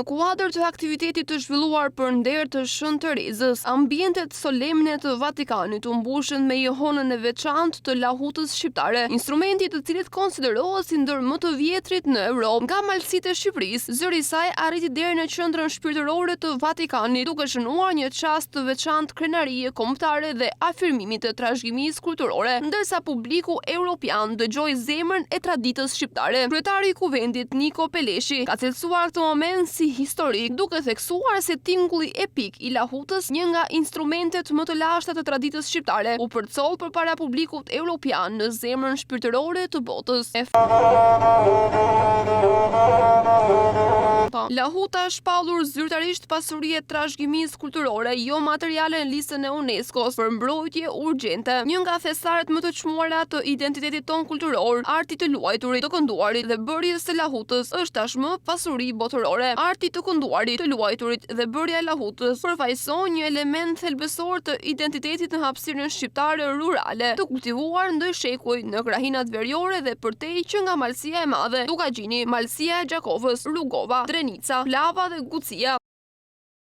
Në kuadër të aktivitetit të zhvilluar për nder të Shën Terezës, ambientet solemne të Vatikanit u mbushën me johonën e veçantë të lahutës shqiptare, instrumenti të cilit konsiderohet si ndër më të vjetrit në Europë. Nga malësitë e Shqipërisë, zëri i saj arriti deri në qendrën shpirtërore të Vatikanit, duke shënuar një çast të veçantë krenarie kombëtare dhe afirmimit të trashëgimisë kulturore, ndërsa publiku evropian dëgjoi zemrën e traditës shqiptare. Kryetari i Kuvendit Niko Peleshi ka cilësuar këtë moment si historik, duke theksuar se tingulli epik i lahutës, një nga instrumentet më të lashta të traditës shqiptare, u përcoll përpara publikut evropian në zemrën shpirtërore të botës. Lahuta shpallur zyrtarisht pasuri e trashëgimisë kulturore, jo materiale në listën e UNESCO-s për mbrojtje urgjente. Një nga thesaret më të çmuara të identitetit ton kulturor, arti të luajturit, të kënduarit dhe bërjes së lahutës është tashmë pasuri botërore. Arti të kënduarit, të luajturit dhe bërja e lahutës përfaqëson një element thelbësor të identitetit në hapësirën shqiptare rurale, të kultivuar ndër shekuj në krahinat veriore dhe përtej që nga Malësia e Madhe, Dukagjini, Malësia e Gjakovës, Rugova, Drenica, Flava dhe Gucia.